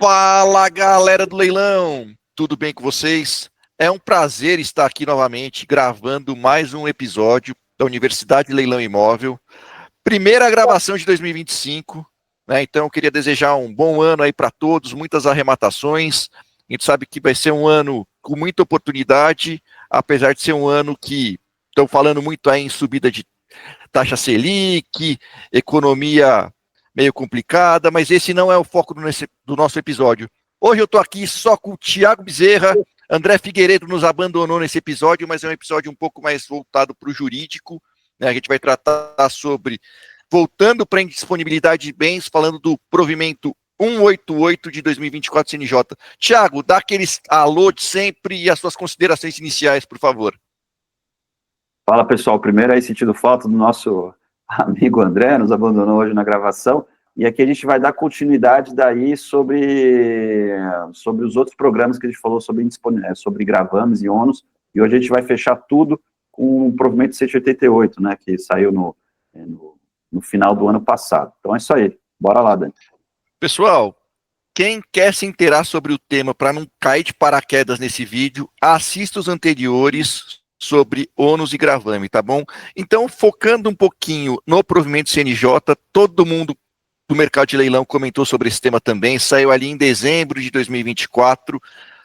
Fala, galera do leilão! Tudo bem com vocês? É um prazer estar aqui novamente gravando mais um episódio da Universidade Leilão Imóvel. Primeira gravação de 2025, né? Então eu queria desejar um bom ano aí para todos, muitas arrematações. A gente sabe que vai ser um ano com muita oportunidade, apesar de ser um ano que estão falando muito aí em subida de taxa Selic, economia meio complicada, mas esse não é o foco do nosso episódio. Hoje eu estou aqui só com o Thiago Bezerra. André Figueiredo nos abandonou nesse episódio, mas é um episódio um pouco mais voltado para o jurídico, né? A gente vai tratar sobre, voltando para a indisponibilidade de bens, falando do provimento 188 de 2024 CNJ. Thiago, dá aqueles alô de sempre e as suas considerações iniciais, por favor. Fala, pessoal. Primeiro aí, sentindo falta do nosso amigo André, nos abandonou hoje na gravação, e aqui a gente vai dar continuidade daí sobre os outros programas que a gente falou sobre gravames e ônus, e hoje a gente vai fechar tudo com o provimento 188, né, que saiu no final do ano passado. Então é isso aí. Bora lá, Dani. Pessoal, quem quer se inteirar sobre o tema para não cair de paraquedas nesse vídeo, assista os anteriores sobre ônus e gravame, tá bom? Então, focando um pouquinho no provimento CNJ, todo mundo do mercado de leilão comentou sobre esse tema também, saiu ali em dezembro de 2024,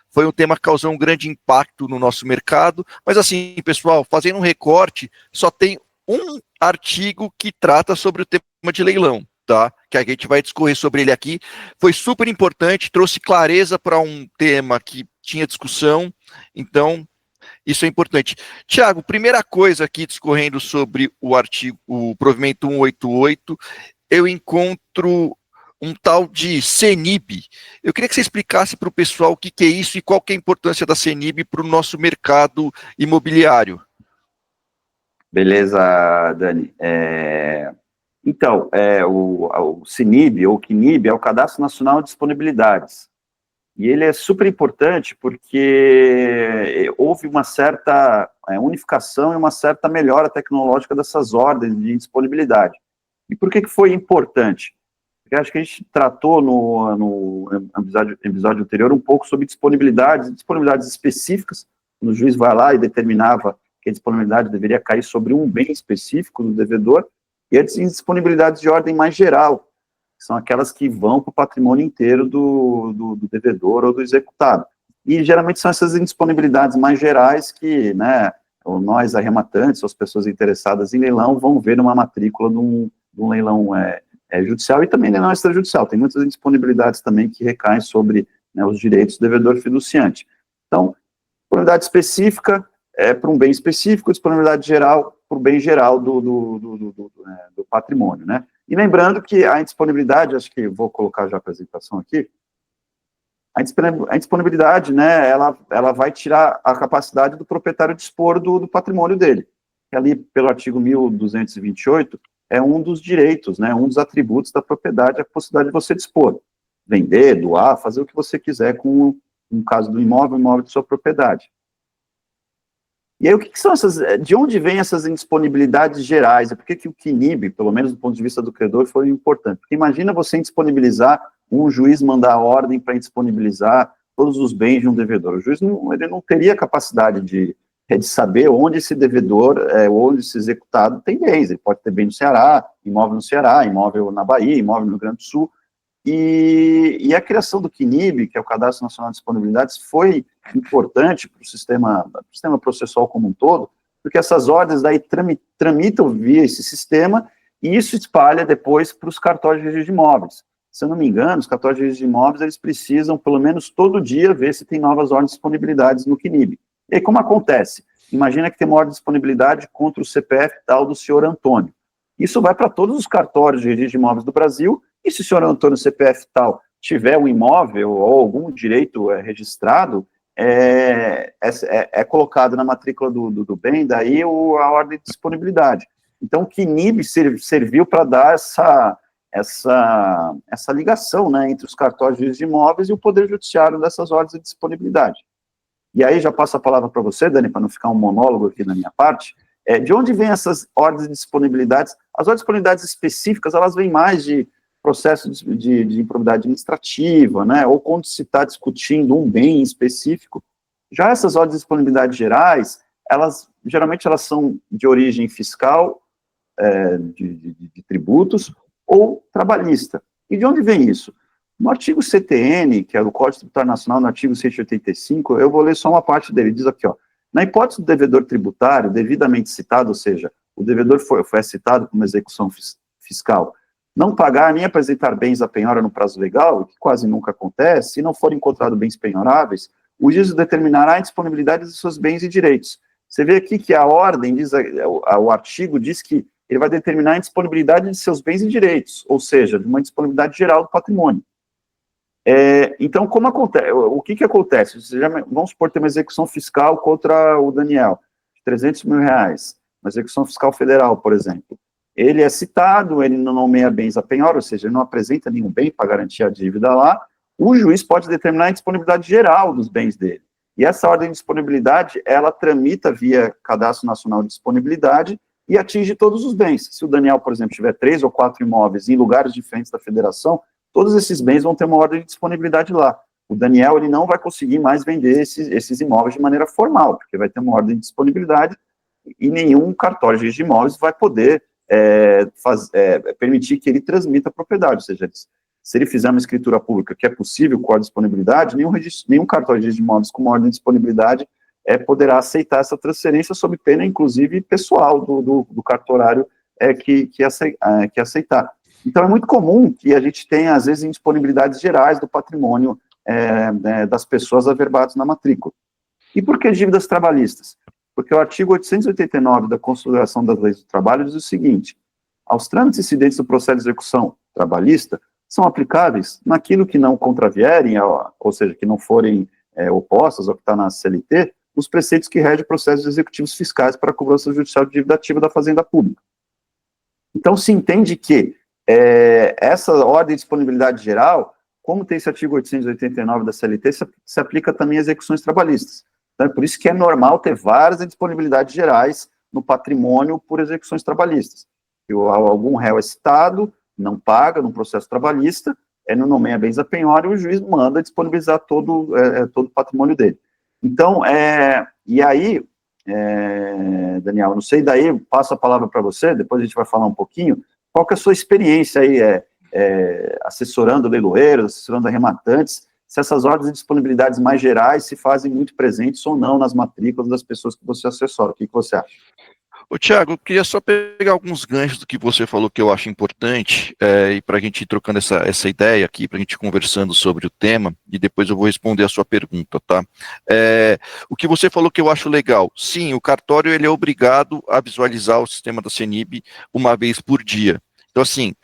foi um tema que causou um grande impacto no nosso mercado, mas assim, pessoal, fazendo um recorte, só tem um artigo que trata sobre o tema de leilão, tá? Que a gente vai discorrer sobre ele aqui. Foi super importante, trouxe clareza para um tema que tinha discussão, então isso é importante. Tiago, primeira coisa aqui, discorrendo sobre o artigo, o provimento 188, eu encontro um tal de CENIB. Eu queria que você explicasse para o pessoal o que é isso e qual que é a importância da CENIB para o nosso mercado imobiliário. Beleza, Dani. Então, o CNIB, ou CNIB, é o Cadastro Nacional de Disponibilidades. E ele é super importante porque houve uma certa unificação e uma certa melhora tecnológica dessas ordens de disponibilidade. E por que foi importante? Porque acho que a gente tratou no episódio anterior um pouco sobre disponibilidades específicas, quando o juiz vai lá e determinava que a disponibilidade deveria cair sobre um bem específico do devedor, e as disponibilidades de ordem mais geral, são aquelas que vão para o patrimônio inteiro do devedor ou do executado. E geralmente são essas indisponibilidades mais gerais que, né, nós arrematantes, as pessoas interessadas em leilão, vão ver numa matrícula de um leilão judicial e também leilão extrajudicial. Tem muitas indisponibilidades também que recaem sobre, né, os direitos do devedor fiduciante. Então, disponibilidade específica para um bem específico, disponibilidade geral para o bem geral do patrimônio, né? E lembrando que a indisponibilidade, acho que vou colocar já a apresentação aqui, a indisponibilidade, né, ela vai tirar a capacidade do proprietário dispor do patrimônio dele. Ali, pelo artigo 1228, é um dos direitos, né, um dos atributos da propriedade, a possibilidade de você dispor, vender, doar, fazer o que você quiser com, no caso do imóvel de sua propriedade. E aí, o que são de onde vêm essas indisponibilidades gerais? Por que o CNIB, pelo menos do ponto de vista do credor, foi importante? Porque imagina você indisponibilizar, um juiz mandar a ordem para indisponibilizar todos os bens de um devedor. O juiz ele não teria capacidade de saber onde esse devedor, onde esse executado tem bens. Ele pode ter bem no Ceará, imóvel na Bahia, imóvel no Rio Grande do Sul. E a criação do CNIB, que é o Cadastro Nacional de Disponibilidades, foi importante para o sistema processual como um todo, porque essas ordens daí tramitam via esse sistema, e isso espalha depois para os cartórios de registro de imóveis. Se eu não me engano, os cartórios de registro de imóveis, eles precisam, pelo menos todo dia, ver se tem novas ordens de disponibilidades no CNIB. E aí, como acontece? Imagina que tem uma ordem de disponibilidade contra o CPF tal do senhor Antônio. Isso vai para todos os cartórios de registro de imóveis do Brasil, e se o senhor Antônio CPF tal tiver um imóvel ou algum direito registrado, é colocado na matrícula do bem, daí a ordem de disponibilidade. Então, o CNIB serviu para dar essa ligação, né, entre os cartórios de imóveis e o Poder Judiciário dessas ordens de disponibilidade. E aí, já passo a palavra para você, Dani, para não ficar um monólogo aqui na minha parte. De onde vêm essas ordens de disponibilidades? As ordens de disponibilidades específicas, elas vêm mais de processo de improbidade administrativa, né, ou quando se está discutindo um bem específico. Já essas ordens de disponibilidade gerais, geralmente elas são de origem fiscal, de tributos, ou trabalhista. E de onde vem isso? No artigo CTN, que é o Código Tributário Nacional, no artigo 185, eu vou ler só uma parte dele, diz aqui, ó, na hipótese do devedor tributário devidamente citado, ou seja, o devedor foi citado como execução fiscal, não pagar nem apresentar bens à penhora no prazo legal, o que quase nunca acontece, se não forem encontrados bens penhoráveis, o juízo determinará a indisponibilidade de seus bens e direitos. Você vê aqui que a ordem, o artigo diz que ele vai determinar a indisponibilidade de seus bens e direitos, ou seja, de uma disponibilidade geral do patrimônio. Então, como acontece? O que acontece? Vamos supor, ter uma execução fiscal contra o Daniel, de 300 mil reais, uma execução fiscal federal, por exemplo. Ele é citado, ele não nomeia bens à penhora, ou seja, ele não apresenta nenhum bem para garantir a dívida lá, o juiz pode determinar a disponibilidade geral dos bens dele. E essa ordem de disponibilidade, ela tramita via Cadastro Nacional de Disponibilidade e atinge todos os bens. Se o Daniel, por exemplo, tiver 3 ou 4 imóveis em lugares diferentes da federação, todos esses bens vão ter uma ordem de disponibilidade lá. O Daniel, ele não vai conseguir mais vender esses imóveis de maneira formal, porque vai ter uma ordem de disponibilidade e nenhum cartório de imóveis vai poder permitir que ele transmita a propriedade, ou seja, se ele fizer uma escritura pública que é possível com a disponibilidade, nenhum cartório de imóveis com uma ordem de disponibilidade poderá aceitar essa transferência sob pena, inclusive, pessoal do cartorário que aceitar. Então, é muito comum que a gente tenha, às vezes, indisponibilidades gerais do patrimônio das pessoas averbadas na matrícula. E por que dívidas trabalhistas? Porque o artigo 889 da Consolidação das Leis do Trabalho diz o seguinte: aos trâmites incidentes do processo de execução trabalhista são aplicáveis naquilo que não contravierem, ou seja, que não forem opostas ao que está na CLT, os preceitos que regem processos executivos fiscais para a cobrança judicial de dívida ativa da Fazenda Pública. Então, se entende que essa ordem de disponibilidade geral, como tem esse artigo 889 da CLT, se aplica também a execuções trabalhistas. Então, é por isso que é normal ter várias disponibilidades gerais no patrimônio por execuções trabalhistas. Algum réu é citado, não paga no processo trabalhista, não nomeia bens a penhora e o juiz manda disponibilizar todo o patrimônio dele. Então, e aí, Daniel, não sei, daí passo a palavra para você, depois a gente vai falar um pouquinho, qual que é a sua experiência aí, assessorando leiloeiros, assessorando arrematantes, se essas ordens de disponibilidades mais gerais se fazem muito presentes ou não nas matrículas das pessoas que você assessora. O que você acha? Ô, Thiago, eu queria só pegar alguns ganchos do que você falou que eu acho importante, e para a gente ir trocando essa ideia aqui, para a gente ir conversando sobre o tema, e depois eu vou responder a sua pergunta, tá? O que você falou que eu acho legal, sim, o cartório ele é obrigado a visualizar o sistema da CENIB uma vez por dia. Então, assim,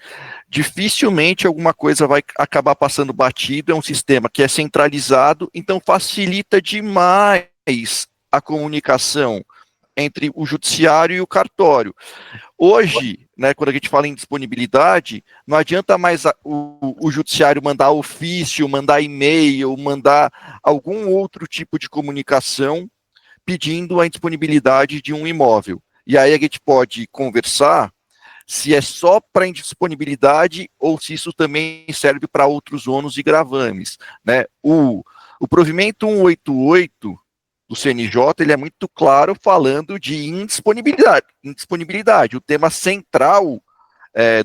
dificilmente alguma coisa vai acabar passando batido, é um sistema que é centralizado, então facilita demais a comunicação entre o judiciário e o cartório. Hoje, né, quando a gente fala em disponibilidade, não adianta mais o judiciário mandar ofício, mandar e-mail, mandar algum outro tipo de comunicação pedindo a indisponibilidade de um imóvel. E aí a gente pode conversar se é só para indisponibilidade ou se isso também serve para outros ônus e gravames, né? O provimento 188 do CNJ, ele é muito claro falando de indisponibilidade. O tema central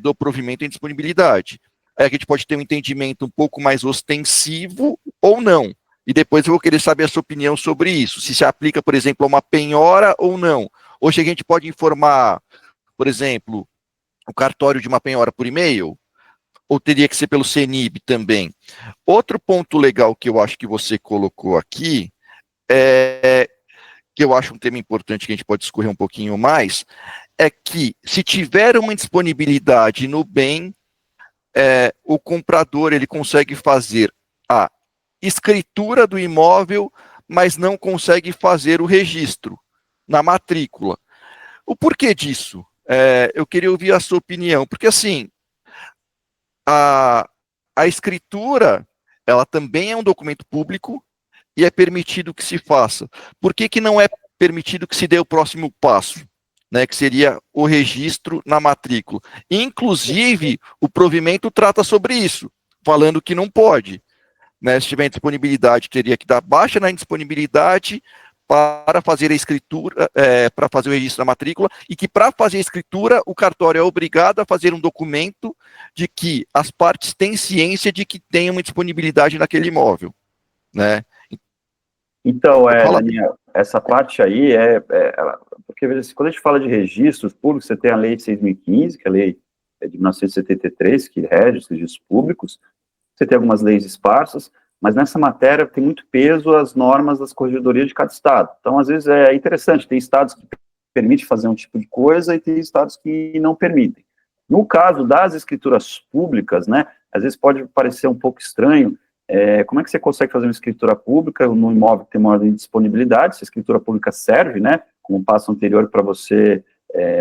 do provimento é indisponibilidade. Aí a gente pode ter um entendimento um pouco mais ostensivo ou não. E depois eu vou querer saber a sua opinião sobre isso. Se aplica, por exemplo, a uma penhora ou não. Hoje a gente pode informar, por exemplo, o cartório de uma penhora por e-mail? Ou teria que ser pelo CENIB também? Outro ponto legal que eu acho que você colocou aqui, que eu acho um tema importante que a gente pode discorrer um pouquinho mais, é que se tiver uma indisponibilidade no bem, o comprador ele consegue fazer a escritura do imóvel, mas não consegue fazer o registro na matrícula. O porquê disso? Eu queria ouvir a sua opinião, porque assim, a escritura, ela também é um documento público e é permitido que se faça. Por que não é permitido que se dê o próximo passo? né, que seria o registro na matrícula. Inclusive, o provimento trata sobre isso, falando que não pode, né, se tiver disponibilidade, teria que dar baixa na indisponibilidade para fazer a escritura, para fazer o registro da matrícula, e que para fazer a escritura, o cartório é obrigado a fazer um documento de que as partes têm ciência de que tem uma disponibilidade naquele imóvel, né? Então, Daniel, essa parte aí porque quando a gente fala de registros públicos, você tem a Lei 6.015, que é a lei de 1973, que rege os registros públicos, você tem algumas leis esparsas, mas nessa matéria tem muito peso as normas das corregedorias de cada estado. Então, às vezes, é interessante, tem estados que permitem fazer um tipo de coisa e tem estados que não permitem. No caso das escrituras públicas, né, às vezes pode parecer um pouco estranho, como é que você consegue fazer uma escritura pública no imóvel que tem uma ordem de disponibilidade, se a escritura pública serve, né, como um passo anterior para você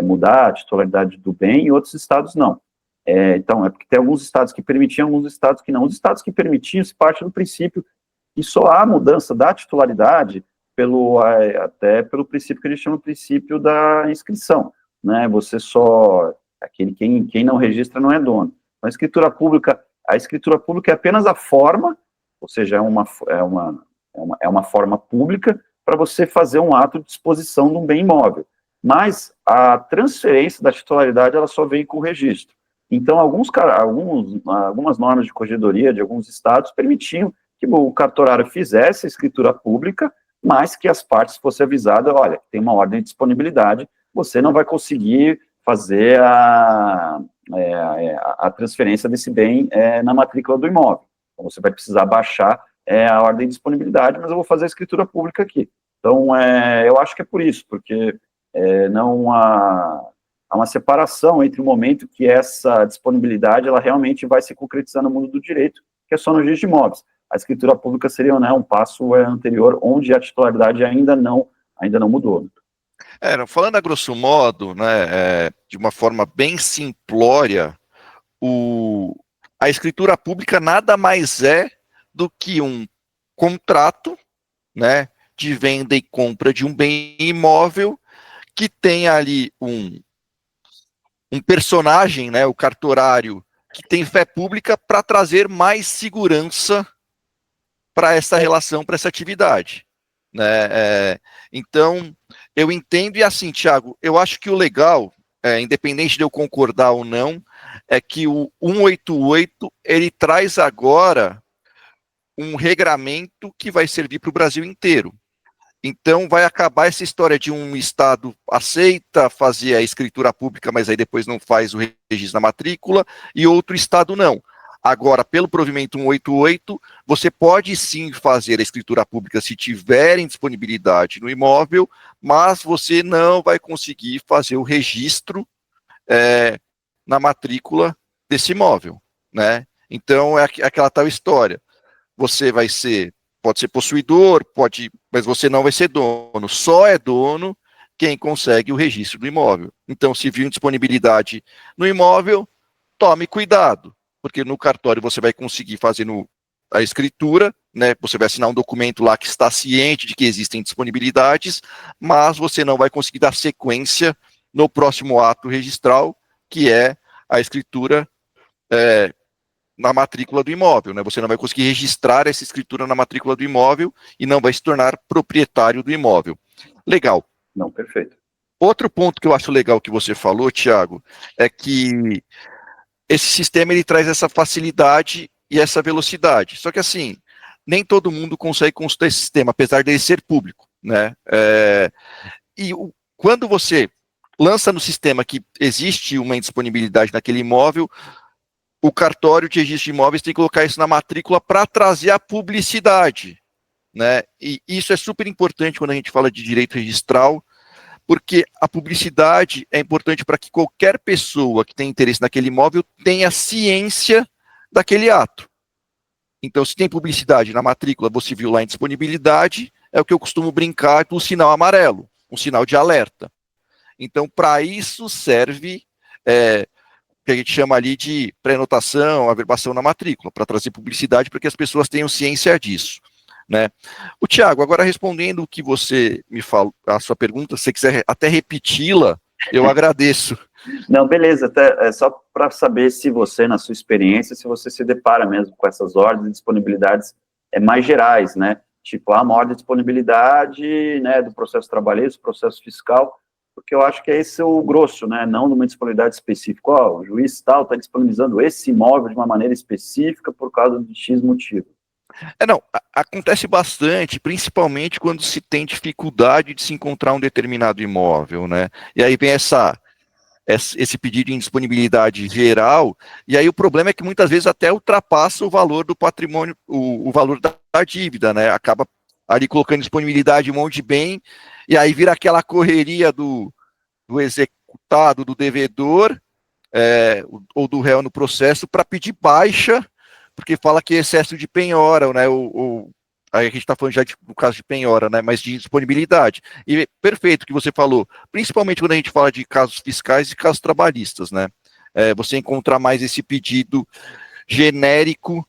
mudar a titularidade do bem, e outros estados não. Então, é porque tem alguns estados que permitiam, alguns estados que não. Os estados que permitiam, se parte do princípio que só há mudança da titularidade até pelo princípio que a gente chama de princípio da inscrição, né, você só, quem não registra não é dono. Então, a escritura pública é apenas a forma, ou seja, é uma forma pública para você fazer um ato de disposição de um bem imóvel. Mas a transferência da titularidade, ela só vem com o registro. Então, algumas normas de corregedoria de alguns estados permitiam que o cartorário fizesse a escritura pública, mas que as partes fossem avisadas, olha, tem uma ordem de disponibilidade, você não vai conseguir fazer a transferência desse bem na matrícula do imóvel. Então, você vai precisar baixar a ordem de disponibilidade, mas eu vou fazer a escritura pública aqui. Então, eu acho que é por isso, porque não há uma separação entre o momento que essa disponibilidade ela realmente vai se concretizar no mundo do direito, que é só no registro de imóveis. A escritura pública seria, né, um passo anterior, onde a titularidade ainda não mudou. Falando a grosso modo, né, de uma forma bem simplória, a escritura pública nada mais é do que um contrato, né, de venda e compra de um bem imóvel que tem ali um personagem, né, o cartorário, que tem fé pública para trazer mais segurança para essa relação, para essa atividade, né? Então, eu entendo, e assim, Thiago, eu acho que o legal, independente de eu concordar ou não, é que o 188, ele traz agora um regramento que vai servir para o Brasil inteiro. Então, vai acabar essa história de um estado aceita fazer a escritura pública, mas aí depois não faz o registro na matrícula, e outro estado não. Agora, pelo provimento 188, você pode sim fazer a escritura pública se tiver disponibilidade no imóvel, mas você não vai conseguir fazer o registro na matrícula desse imóvel, né? Então, é aquela tal história. Você pode ser possuidor, mas você não vai ser dono. Só é dono quem consegue o registro do imóvel. Então, se viu indisponibilidade no imóvel, tome cuidado, porque no cartório você vai conseguir fazer a escritura, né? Você vai assinar um documento lá que está ciente de que existem disponibilidades, mas você não vai conseguir dar sequência no próximo ato registral, que é a escritura na matrícula do imóvel, né? Você não vai conseguir registrar essa escritura na matrícula do imóvel e não vai se tornar proprietário do imóvel. Legal. Não, perfeito. Outro ponto que eu acho legal que você falou, Thiago, é que esse sistema ele traz essa facilidade e essa velocidade. Só que assim, nem todo mundo consegue consultar esse sistema, apesar dele ser público, né? Quando você lança no sistema que existe uma indisponibilidade naquele imóvel, o cartório de registro de imóveis tem que colocar isso na matrícula para trazer a publicidade, né? E isso é super importante quando a gente fala de direito registral, porque a publicidade é importante para que qualquer pessoa que tem interesse naquele imóvel tenha ciência daquele ato. Então, se tem publicidade na matrícula, você viu lá em disponibilidade, é o que eu costumo brincar do sinal amarelo, um sinal de alerta. Então, para isso serve que a gente chama ali de pré-anotação, averbação na matrícula, para trazer publicidade para que as pessoas tenham ciência disso, né? Thiago, agora respondendo o que você me falou, a sua pergunta, se você quiser até repeti-la, eu agradeço. Não, beleza, até, é só para saber se você, na sua experiência, se você se depara mesmo com essas ordens de disponibilidades mais gerais, né? Tipo, uma ordem de disponibilidade, né, do processo trabalhista, processo fiscal, porque eu acho que esse é o grosso, né? Não numa disponibilidade específica. Ó, o juiz tal está disponibilizando esse imóvel de uma maneira específica por causa de X motivo. Não, acontece bastante, principalmente quando se tem dificuldade de se encontrar um determinado imóvel, né? E aí vem esse pedido em disponibilidade geral, e aí o problema é que muitas vezes até ultrapassa o valor do patrimônio, o valor da dívida, né? Acaba ali colocando disponibilidade um monte de bem, e aí vira aquela correria do executado, do devedor, ou do réu no processo, para pedir baixa, porque fala que é excesso de penhora, né? Aí a gente está falando já no caso de penhora, né? Mas de disponibilidade. E perfeito o que você falou, principalmente quando a gente fala de casos fiscais e casos trabalhistas, né? Você encontrar mais esse pedido genérico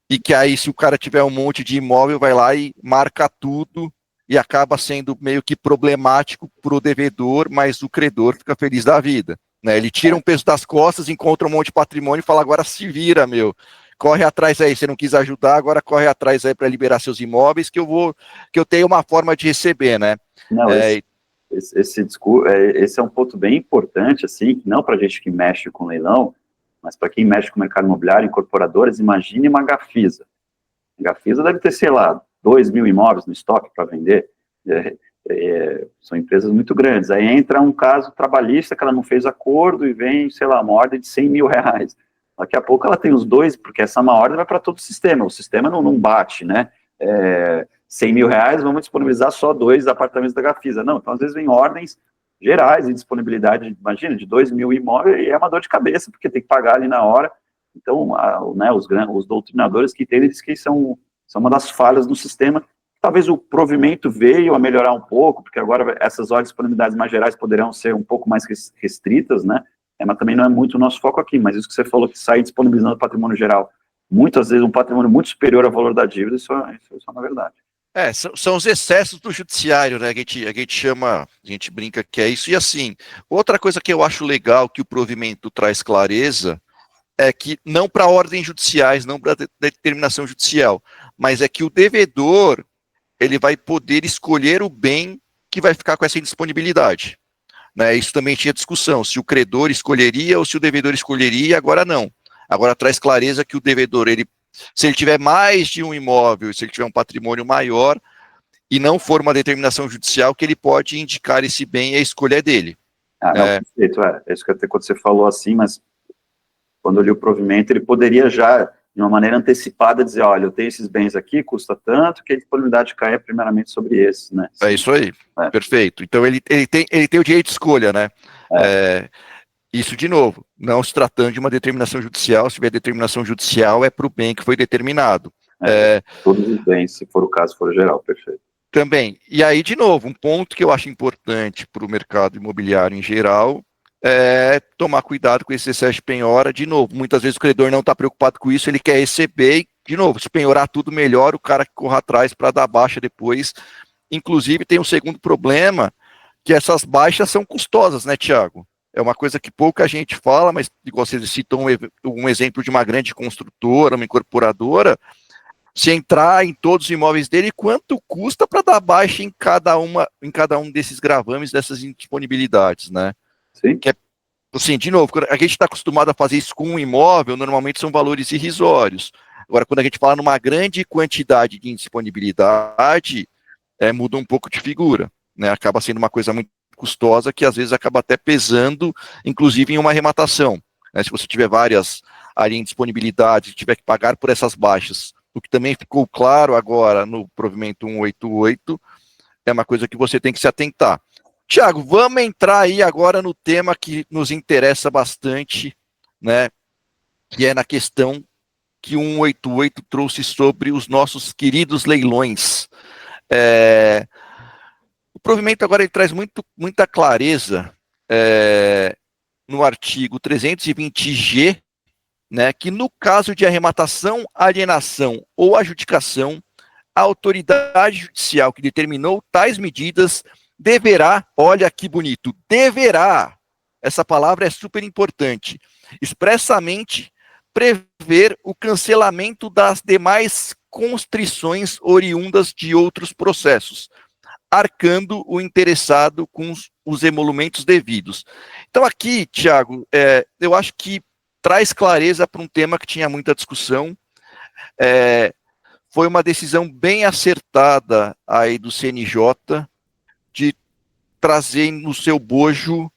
e que aí, se o cara tiver um monte de imóvel, vai lá e marca tudo e acaba sendo meio que problemático para o devedor, mas o credor fica feliz da vida. Né? Ele tira um peso das costas, encontra um monte de patrimônio e fala, agora se vira, meu. Corre atrás aí, você não quis ajudar, agora corre atrás aí para liberar seus imóveis, que eu tenho uma forma de receber, né? Não, esse é um ponto bem importante, assim, não para a gente que mexe com leilão, mas para quem mexe com o mercado imobiliário, incorporadoras, imagine uma Gafisa. A Gafisa deve ter, sei lá, 2.000 imóveis no estoque para vender. São empresas muito grandes. Aí entra um caso trabalhista que ela não fez acordo e vem, sei lá, uma ordem de 100 mil reais. Daqui a pouco ela tem os dois, porque essa uma ordem vai para todo o sistema não bate, né? 100 mil reais, vamos disponibilizar só 2 apartamentos da Gafisa. Não, então às vezes vem ordens gerais de disponibilidade, imagina, de 2.000 imóveis, e é uma dor de cabeça, porque tem que pagar ali na hora. Então, né, os doutrinadores que entendem dizem que são uma das falhas do sistema. Talvez o provimento veio a melhorar um pouco, porque agora essas ordens de disponibilidades mais gerais poderão ser um pouco mais restritas, né? Mas também não é muito o nosso foco aqui, mas isso que você falou, que sair disponibilizando patrimônio geral, muitas vezes um patrimônio muito superior ao valor da dívida, isso é uma verdade. São os excessos do judiciário, né? A gente chama, a gente brinca que é isso. E assim, outra coisa que eu acho legal que o provimento traz clareza é que não para ordens judiciais, não para determinação judicial, mas é que o devedor ele vai poder escolher o bem que vai ficar com essa indisponibilidade. Né? Isso também tinha discussão, se o credor escolheria ou se o devedor escolheria, agora não. Agora traz clareza que o devedor, se ele tiver mais de um imóvel, se ele tiver um patrimônio maior, e não for uma determinação judicial, que ele pode indicar esse bem e a escolha é dele. Não, perfeito, é isso que até quando você falou assim, mas quando eu li o provimento, ele poderia já, de uma maneira antecipada, dizer, olha, eu tenho esses bens aqui, custa tanto, que a disponibilidade caia primeiramente sobre esses, né? É isso aí, perfeito. Então ele tem o direito de escolha, né? Isso, de novo, não se tratando de uma determinação judicial, se tiver determinação judicial, é para o bem que foi determinado. Todos os bens, se for o caso, for geral, perfeito. Também, e aí, de novo, um ponto que eu acho importante para o mercado imobiliário em geral é tomar cuidado com esse excesso de penhora. De novo, muitas vezes o credor não está preocupado com isso, ele quer receber e, de novo, se penhorar tudo melhor, o cara que corra atrás para dar baixa depois. Inclusive, tem um segundo problema, que essas baixas são custosas, né, Tiago? É uma coisa que pouca gente fala, mas, igual você citou um exemplo de uma grande construtora, uma incorporadora, se entrar em todos os imóveis dele, quanto custa para dar baixa em cada um desses gravames, dessas indisponibilidades, né? Sim. Que assim, de novo, a gente está acostumado a fazer isso com um imóvel, normalmente são valores irrisórios. Agora, quando a gente fala numa grande quantidade de indisponibilidade, muda um pouco de figura, né? Acaba sendo uma coisa muito custosa que às vezes acaba até pesando, inclusive em uma arrematação. Né? Se você tiver várias ali em disponibilidade, tiver que pagar por essas baixas, o que também ficou claro agora no provimento 188, é uma coisa que você tem que se atentar. Tiago, vamos entrar aí agora no tema que nos interessa bastante, né? Que é na questão que o 188 trouxe sobre os nossos queridos leilões. O provimento agora ele traz muita clareza no artigo 320G, né, que no caso de arrematação, alienação ou adjudicação, a autoridade judicial que determinou tais medidas deverá, olha que bonito, deverá, essa palavra é super importante, expressamente prever o cancelamento das demais constrições oriundas de outros processos, arcando o interessado com os emolumentos devidos. Então aqui, Tiago, eu acho que traz clareza para um tema que tinha muita discussão. Foi uma decisão bem acertada aí do CNJ de trazer no seu bojo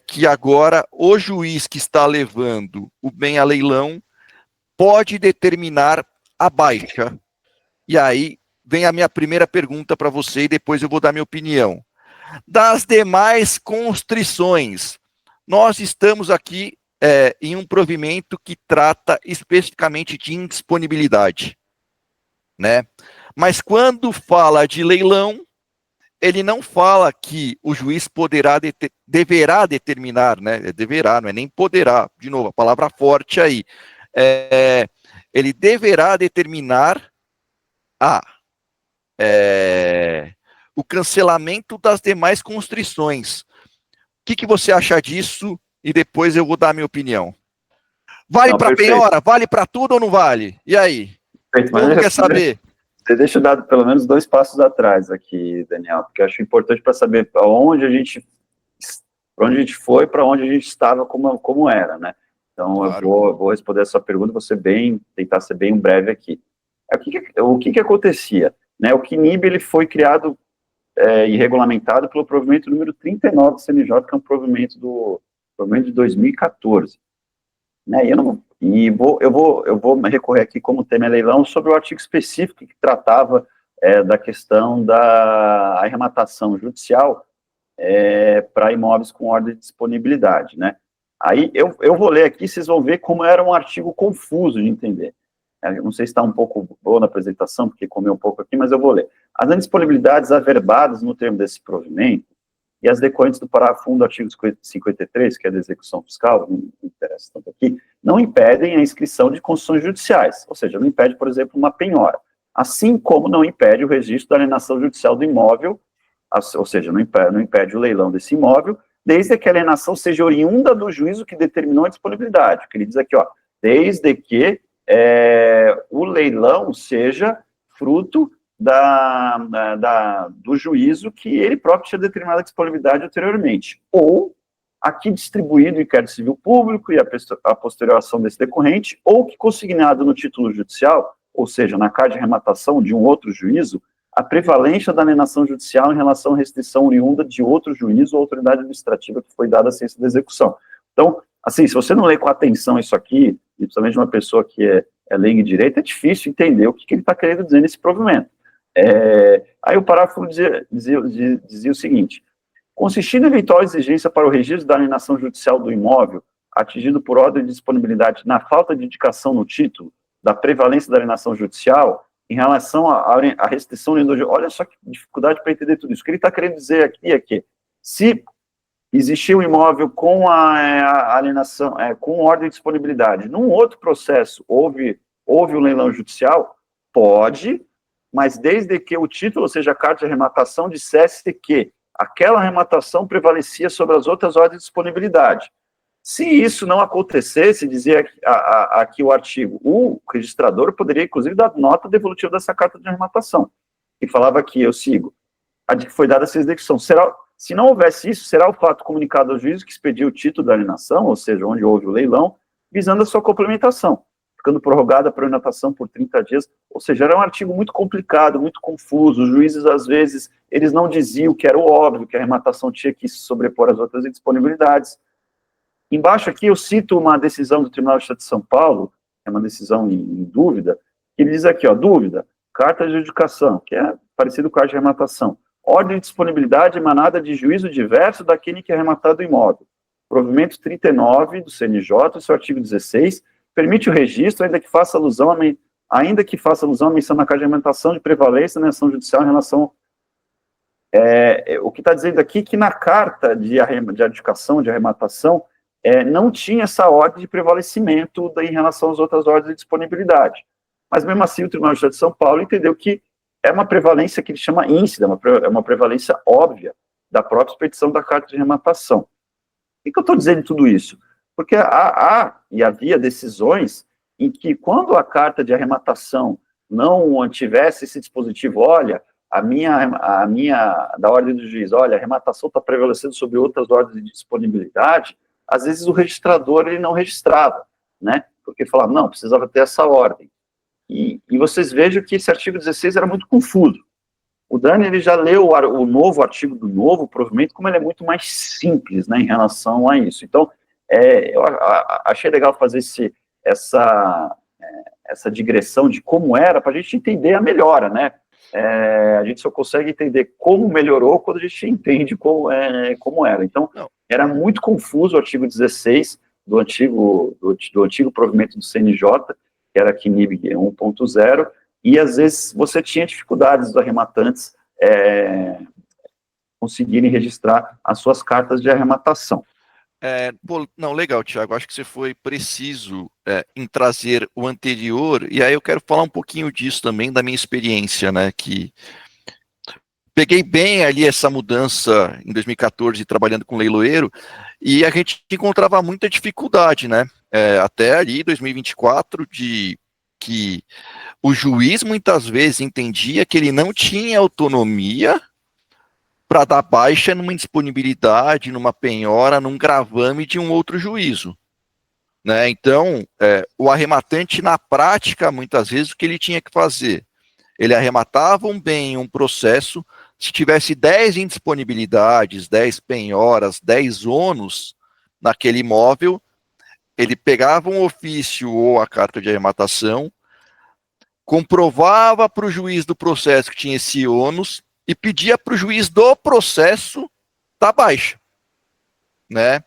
que agora o juiz que está levando o bem a leilão pode determinar a baixa. E aí vem a minha primeira pergunta para você e depois eu vou dar minha opinião. Das demais constrições, nós estamos aqui em um provimento que trata especificamente de indisponibilidade, né? Mas quando fala de leilão, ele não fala que o juiz deverá determinar, né? Deverá, não é nem poderá. De novo, a palavra forte aí. Ele deverá determinar o cancelamento das demais constrições. O que você acha disso? E depois eu vou dar a minha opinião. Vale para penhora? Vale para tudo ou não vale? E aí? Perfeito, Todo mundo quer saber? Você deixa eu dar pelo menos 2 passos atrás aqui, Daniel, porque eu acho importante para saber para onde a gente foi, para onde a gente estava, como era, né? Então, claro. eu vou responder a sua pergunta, tentar ser bem breve aqui. O que acontecia? Né? O CNIB ele foi criado e regulamentado pelo provimento número 39 do CNJ, que é um provimento de 2014. Né? Eu vou recorrer aqui como tema leilão sobre o artigo específico que tratava da questão da arrematação judicial para imóveis com ordem de disponibilidade, né? Aí eu vou ler aqui, vocês vão ver como era um artigo confuso de entender. Eu não sei se está um pouco boa na apresentação, porque comeu um pouco aqui, mas eu vou ler. As indisponibilidades averbadas no termo desse provimento e as decorrentes do parágrafo 1 do artigo 53, que é da execução fiscal, não interessa tanto aqui, não impedem a inscrição de concessões judiciais, ou seja, não impede, por exemplo, uma penhora, assim como não impede o registro da alienação judicial do imóvel, ou seja, não impede o leilão desse imóvel, desde que a alienação seja oriunda do juízo que determinou a disponibilidade, que ele diz aqui, ó, desde que o leilão seja fruto do juízo que ele próprio tinha determinado a disponibilidade anteriormente, ou aqui distribuído em inquérito civil público e a posterior ação desse decorrente, ou que consignado no título judicial, ou seja, na carta de arrematação de um outro juízo, a prevalência da alienação judicial em relação à restrição oriunda de outro juízo ou autoridade administrativa que foi dada à ciência da execução. Então, assim, se você não lê com atenção isso aqui, principalmente uma pessoa que é leiga em direito, é difícil entender o que ele está querendo dizer nesse provimento. Aí o parágrafo dizia o seguinte: consistindo eventual exigência para o registro da alienação judicial do imóvel, atingido por ordem de disponibilidade na falta de indicação no título da prevalência da alienação judicial, em relação à restrição, olha só que dificuldade para entender tudo isso. O que ele está querendo dizer aqui é que, se existir um imóvel com a alienação, com ordem de disponibilidade, num outro processo houve um leilão judicial, pode, mas desde que o título, ou seja, a carta de arrematação, dissesse que aquela arrematação prevalecia sobre as outras ordens de disponibilidade. Se isso não acontecesse, dizia aqui o artigo, o registrador poderia, inclusive, dar nota devolutiva dessa carta de arrematação, que falava aqui, eu sigo, a de que foi dada essa execução. Se não houvesse isso, será o fato comunicado ao juiz que expediu o título da alienação, ou seja, onde houve o leilão, visando a sua complementação, ficando prorrogada a prorrogação por 30 dias, ou seja, era um artigo muito complicado, muito confuso, os juízes, às vezes, eles não diziam que era o óbvio, que a arrematação tinha que se sobrepor às outras indisponibilidades. Embaixo aqui eu cito uma decisão do Tribunal de Justiça de São Paulo, é uma decisão em dúvida, que ele diz aqui, ó, dúvida, carta de adjudicação, que é parecido com a de arrematação, ordem de disponibilidade emanada de juízo diverso daquele que é arrematado o imóvel. Provimento 39 do CNJ, seu artigo 16, permite o registro, ainda que faça alusão à menção na carta de arrematação de prevalência na ação judicial em relação... o que está dizendo aqui é que na carta de adjudicação, de arrematação, não tinha essa ordem de prevalecimento em relação às outras ordens de disponibilidade. Mas, mesmo assim, o Tribunal de Justiça de São Paulo entendeu que é uma prevalência que ele chama íncida, é uma prevalência óbvia da própria expedição da carta de arrematação. Por que eu estou dizendo tudo isso? Porque havia decisões em que, quando a carta de arrematação não tivesse esse dispositivo, olha, da ordem do juiz, olha, a arrematação está prevalecendo sobre outras ordens de disponibilidade, às vezes o registrador ele não registrava, né? Porque falava, não, precisava ter essa ordem. E vocês vejam que esse artigo 16 era muito confuso. O Dani, ele já leu o novo artigo do novo provimento, como ele é muito mais simples, né, em relação a isso. Então, eu achei legal fazer essa digressão de como era, para a gente entender a melhora, né? A gente só consegue entender como melhorou quando a gente entende como era. Então, era muito confuso o artigo 16 do antigo provimento do CNJ, que era CNIB 1.0, e às vezes você tinha dificuldades dos arrematantes conseguirem registrar as suas cartas de arrematação. Não, legal, Thiago, acho que você foi preciso em trazer o anterior, e aí eu quero falar um pouquinho disso também, da minha experiência, né, que peguei bem ali essa mudança em 2014, trabalhando com leiloeiro, e a gente encontrava muita dificuldade, né, até ali 2024, de que o juiz muitas vezes entendia que ele não tinha autonomia para dar baixa numa indisponibilidade, numa penhora, num gravame de um outro juízo, né? Então, o arrematante, na prática, muitas vezes, o que ele tinha que fazer? Ele arrematava um bem, um processo, se tivesse 10 indisponibilidades, 10 penhoras, 10 ônus naquele imóvel, ele pegava um ofício ou a carta de arrematação, comprovava para o juiz do processo que tinha esse ônus e pedia para o juiz do processo dar baixa, né?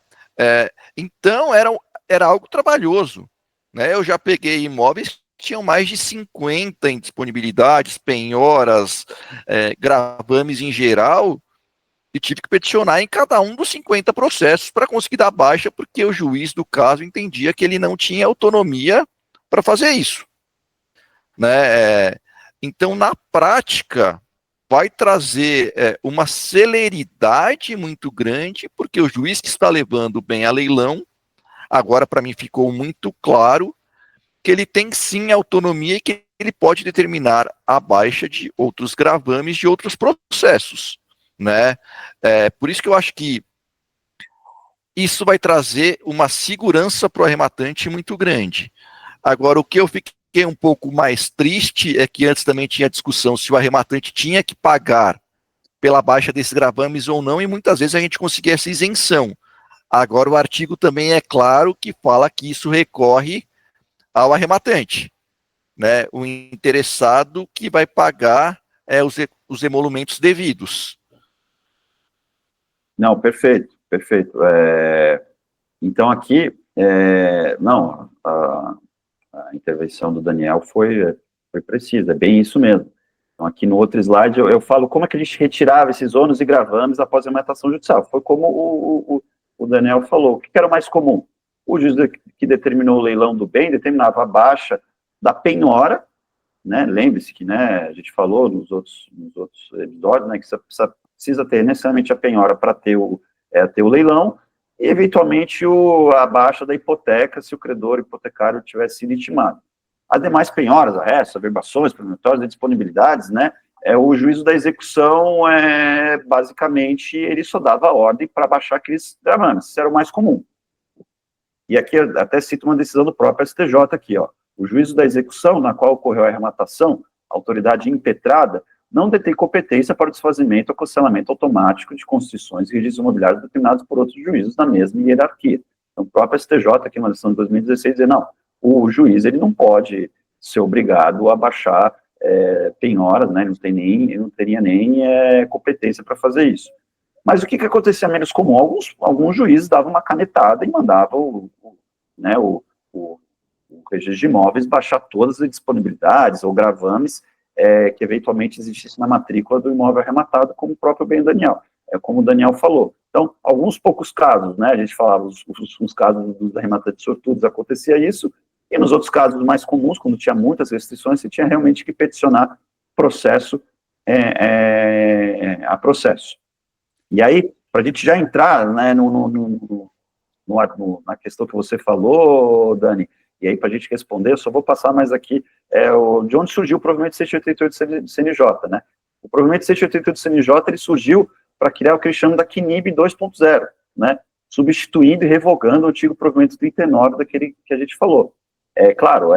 Então era algo trabalhoso, né? Eu já peguei imóveis que tinham mais de 50 indisponibilidades, penhoras, gravames em geral, e tive que peticionar em cada um dos 50 processos para conseguir dar baixa, porque o juiz do caso entendia que ele não tinha autonomia para fazer isso, né? Então, na prática, vai trazer uma celeridade muito grande, porque o juiz que está levando bem a leilão, agora para mim ficou muito claro que ele tem sim autonomia e que ele pode determinar a baixa de outros gravames de outros processos, né? Por isso que eu acho que isso vai trazer uma segurança para o arrematante muito grande. Agora, o que eu fiquei um pouco mais triste é que antes também tinha discussão se o arrematante tinha que pagar pela baixa desses gravames ou não, e muitas vezes a gente conseguia essa isenção. Agora o artigo também é claro que fala que isso recorre ao arrematante, né? O interessado que vai pagar os emolumentos devidos. Não, perfeito. Então aqui, a intervenção do Daniel foi precisa, é bem isso mesmo. Então, aqui no outro slide, eu falo como é que a gente retirava esses ônus e gravames após a arrematação judicial. Foi como o Daniel falou. O que era mais comum? O juiz que determinou o leilão do bem determinava a baixa da penhora, né? Lembre-se que, né, a gente falou nos outros episódios, né, que você precisa ter necessariamente a penhora para ter o leilão, e, eventualmente, a baixa da hipoteca, se o credor hipotecário tivesse sido intimado. Ademais, penhoras, arrestos, averbações, preventórias e disponibilidades, né, o juízo da execução, basicamente, ele só dava a ordem para baixar aqueles gravames, isso era o mais comum. E aqui eu até cito uma decisão do próprio STJ aqui, ó. O juízo da execução, na qual ocorreu a arrematação, autoridade impetrada, não detém competência para o desfazimento ou cancelamento automático de constituições e registros imobiliários determinados por outros juízos da mesma hierarquia. Então, o próprio STJ, aqui na decisão de 2016, diz, não, o juiz ele não pode ser obrigado a baixar penhoras, né, ele não teria nem competência para fazer isso. Mas o que acontecia menos comum? Alguns juízes davam uma canetada e mandavam o registro de imóveis baixar todas as disponibilidades ou gravames que eventualmente existisse na matrícula do imóvel arrematado, como o próprio bem Daniel, como o Daniel falou. Então, alguns poucos casos, né, a gente falava, os casos dos arrematantes sortudos acontecia isso, e nos outros casos mais comuns, quando tinha muitas restrições, você tinha realmente que peticionar processo a processo. E aí, para a gente já entrar, né, na questão que você falou, Dani, e aí para a gente responder, eu só vou passar mais aqui, de onde surgiu o provimento 188 do CNJ, né? O provimento 188 do CNJ, ele surgiu para criar o que eles chamam da CNIB 2.0, né? Substituindo e revogando o antigo provimento 39 daquele que a gente falou. Claro,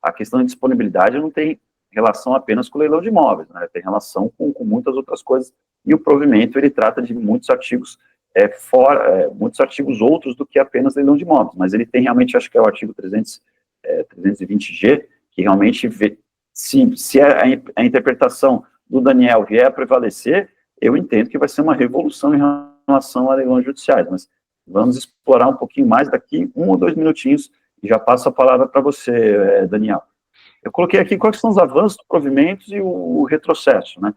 a questão de disponibilidade não tem relação apenas com o leilão de imóveis, né? Tem relação com muitas outras coisas, e o provimento, ele trata de muitos artigos muitos artigos outros do que apenas leilão de imóveis, mas ele tem realmente, acho que é o artigo 320G, que realmente vê, se a interpretação do Daniel vier a prevalecer, eu entendo que vai ser uma revolução em relação a leilões judiciais, mas vamos explorar um pouquinho mais daqui 1 ou 2 minutinhos, e já passo a palavra para você, Daniel. Eu coloquei aqui quais são os avanços do provimento e o retrocesso, né?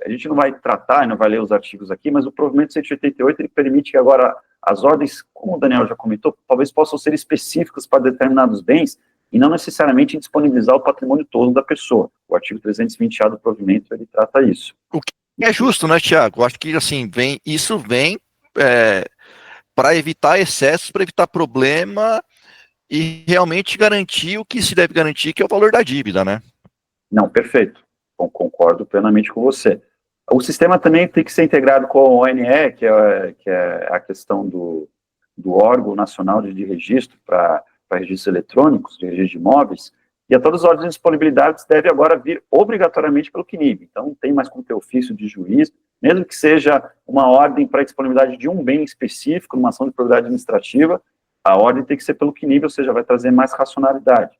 A gente não vai tratar, não vai ler os artigos aqui, mas o provimento 188, ele permite que agora as ordens, como o Daniel já comentou, talvez possam ser específicas para determinados bens, e não necessariamente disponibilizar o patrimônio todo da pessoa. O artigo 320A do provimento, ele trata isso. O que é justo, né, Tiago? Acho que, assim, isso vem para evitar excessos, para evitar problema e realmente garantir o que se deve garantir, que é o valor da dívida, né? Não, perfeito. Concordo plenamente com você. O sistema também tem que ser integrado com o ONE, que é a questão do órgão nacional de registro para registros eletrônicos, de registro de imóveis, e a todas as ordens de disponibilidade deve agora vir obrigatoriamente pelo CNIB. Então, não tem mais como ter ofício de juiz, mesmo que seja uma ordem para a disponibilidade de um bem específico, numa ação de propriedade administrativa, a ordem tem que ser pelo CNIB, ou seja, vai trazer mais racionalidade.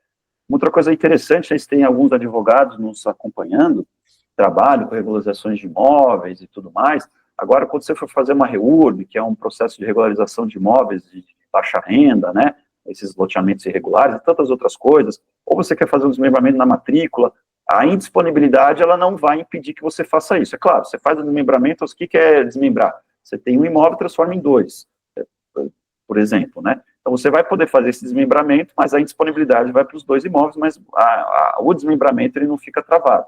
Outra coisa interessante, a gente tem alguns advogados nos acompanhando, trabalho com regularizações de imóveis e tudo mais. Agora, quando você for fazer uma REURB, que é um processo de regularização de imóveis de baixa renda, né, esses loteamentos irregulares e tantas outras coisas, ou você quer fazer um desmembramento na matrícula, a indisponibilidade, ela não vai impedir que você faça isso. É claro, você faz o desmembramento, o que é desmembrar? Você tem um imóvel e transforma em 2, por exemplo, né? Então, você vai poder fazer esse desmembramento, mas a indisponibilidade vai para os 2 imóveis, mas o desmembramento, ele não fica travado.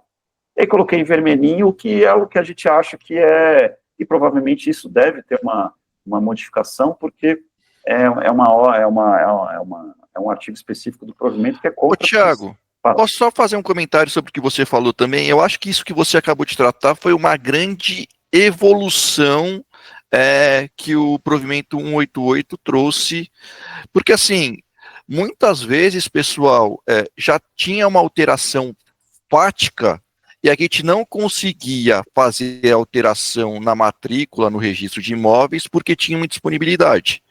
E aí, coloquei em vermelhinho o que é o que a gente acha que e provavelmente isso deve ter uma modificação, porque é um artigo específico do provimento que é contra... Ô, Tiago, posso só fazer um comentário sobre o que você falou também? Eu acho que isso que você acabou de tratar foi uma grande evolução que o provimento 188 trouxe, porque assim, muitas vezes, pessoal, já tinha uma alteração fática e a gente não conseguia fazer a alteração na matrícula, no registro de imóveis, porque tinha uma indisponibilidade.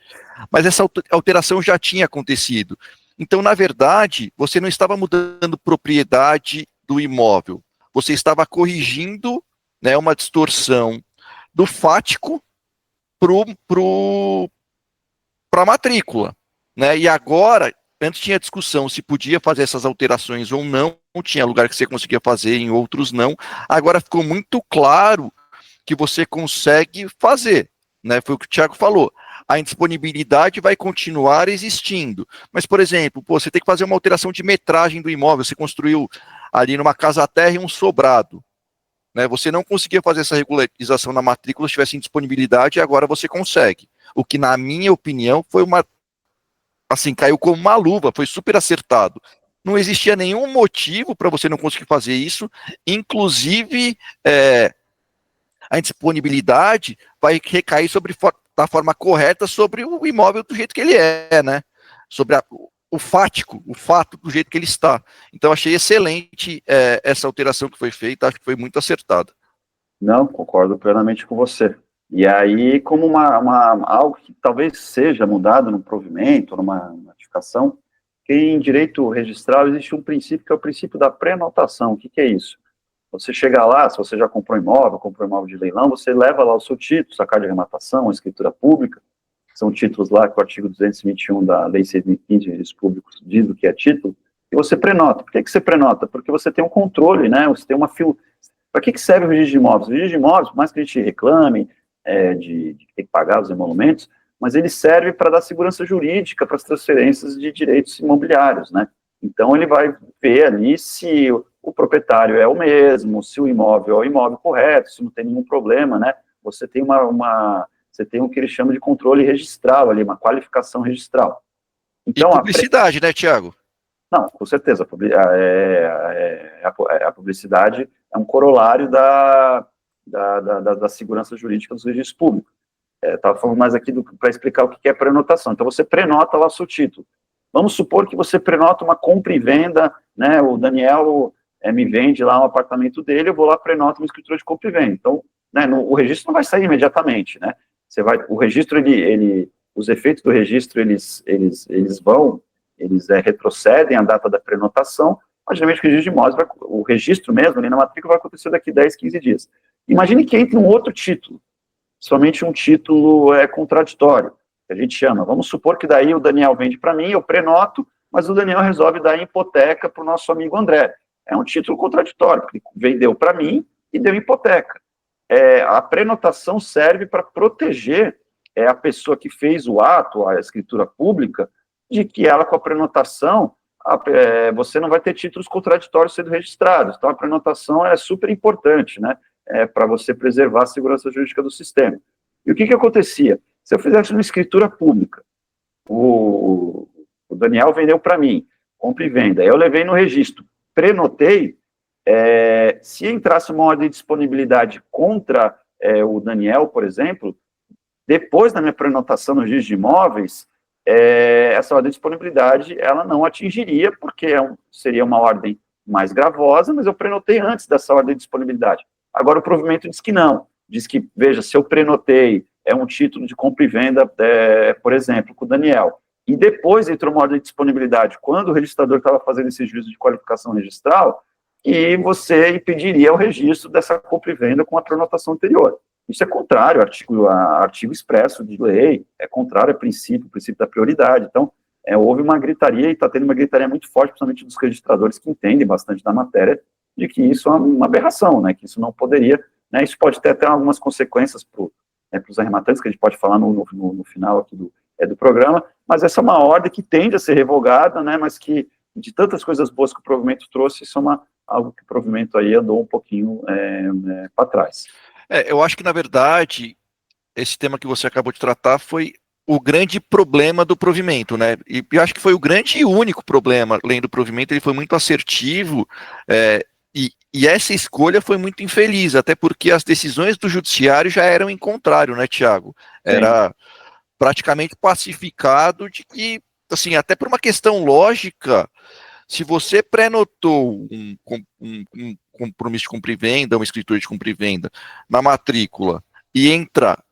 Mas essa alteração já tinha acontecido. Então, na verdade, você não estava mudando propriedade do imóvel, você estava corrigindo, né, uma distorção do fático para a matrícula, né? E agora, antes tinha discussão se podia fazer essas alterações ou não, tinha lugar que você conseguia fazer, em outros não. Agora ficou muito claro que você consegue fazer, né? Foi o que o Tiago falou. A indisponibilidade vai continuar existindo. Mas, por exemplo, você tem que fazer uma alteração de metragem do imóvel, você construiu ali numa casa-terra um sobrado, né? Você não conseguia fazer essa regularização na matrícula se tivesse indisponibilidade, e agora você consegue. O que, na minha opinião, foi assim, caiu como uma luva, foi super acertado. Não existia nenhum motivo para você não conseguir fazer isso, inclusive a indisponibilidade vai recair da forma correta sobre o imóvel do jeito que ele né? Sobre o fato do jeito que ele está. Então, achei excelente essa alteração que foi feita, acho que foi muito acertada. Não, concordo plenamente com você. E aí, como algo que talvez seja mudado no provimento, numa notificação, que em direito registral existe um princípio que é o princípio da pré-notação. O que é isso? Você chega lá, se você já comprou imóvel de leilão, você leva lá o seu título, sua carta de arrematação, a escritura pública, são títulos lá que o artigo 221 da Lei 6.015 de Registros Públicos diz o que é título, e você prenota. Por que você prenota? Porque você tem um controle, né? Você tem uma Para que serve o registro de imóveis? O registro de imóveis, por mais que a gente reclame de ter que pagar os emolumentos, mas ele serve para dar segurança jurídica para as transferências de direitos imobiliários, né? Então, ele vai ver ali se o proprietário é o mesmo, se o imóvel é o imóvel correto, se não tem nenhum problema, né? Você tem você tem o que ele chama de controle registral ali, uma qualificação registral. Então, e publicidade, né, Tiago? Não, com certeza. A publicidade é um corolário da segurança jurídica dos registros públicos. Estava falando mais aqui para explicar o que é prenotação. Então, você prenota lá o seu título. Vamos supor que você prenota uma compra e venda, né? O Daniel me vende lá um apartamento dele, eu vou lá prenoto uma escritura de compra e venda. Então, né, o registro não vai sair imediatamente, né? O registro, os efeitos do registro, eles retrocedem a data da prenotação, mas geralmente o registro de imóveis, o registro mesmo, ali na matrícula, vai acontecer daqui 10, 15 dias. Imagine que entre um outro título, somente um título contraditório, que a gente chama. Vamos supor que daí o Daniel vende para mim, eu prenoto, mas o Daniel resolve dar hipoteca para o nosso amigo André. É um título contraditório, porque vendeu para mim e deu hipoteca. A prenotação serve para proteger a pessoa que fez o ato, a escritura pública, de que ela, com a prenotação, você não vai ter títulos contraditórios sendo registrados. Então, a prenotação é super importante, né? Para você preservar a segurança jurídica do sistema. E o que acontecia? Se eu fizesse uma escritura pública, o Daniel vendeu para mim, compra e venda, eu levei no registro, prenotei, se entrasse uma ordem de disponibilidade contra o Daniel, por exemplo, depois da minha prenotação no registro de imóveis, essa ordem de disponibilidade, ela não atingiria, porque seria uma ordem mais gravosa, mas eu prenotei antes dessa ordem de disponibilidade. Agora o provimento diz que não, diz que, veja, se eu prenotei, um título de compra e venda, por exemplo, com o Daniel, e depois entrou uma ordem de disponibilidade, quando o registrador estava fazendo esse juízo de qualificação registral, e você impediria o registro dessa compra e venda com a prenotação anterior. Isso é contrário a artigo expresso de lei, é contrário ao princípio da prioridade. Então, houve uma gritaria, e está tendo uma gritaria muito forte, principalmente dos registradores que entendem bastante da matéria, de que isso é uma aberração, né, que isso não poderia, né, isso pode ter até algumas consequências para os arrematantes, que a gente pode falar no final aqui do programa, mas essa é uma ordem que tende a ser revogada, né, mas que, de tantas coisas boas que o provimento trouxe, isso é algo que o provimento aí andou um pouquinho para trás. Eu acho que, na verdade, esse tema que você acabou de tratar foi o grande problema do provimento, né? E eu acho que foi o grande e único problema, além do provimento, ele foi muito assertivo, e essa escolha foi muito infeliz, até porque as decisões do judiciário já eram em contrário, né, Tiago? Era praticamente pacificado de que, assim, até por uma questão lógica, se você prenotou um compromisso de compra e venda, uma escritura de compra e venda na matrícula e entra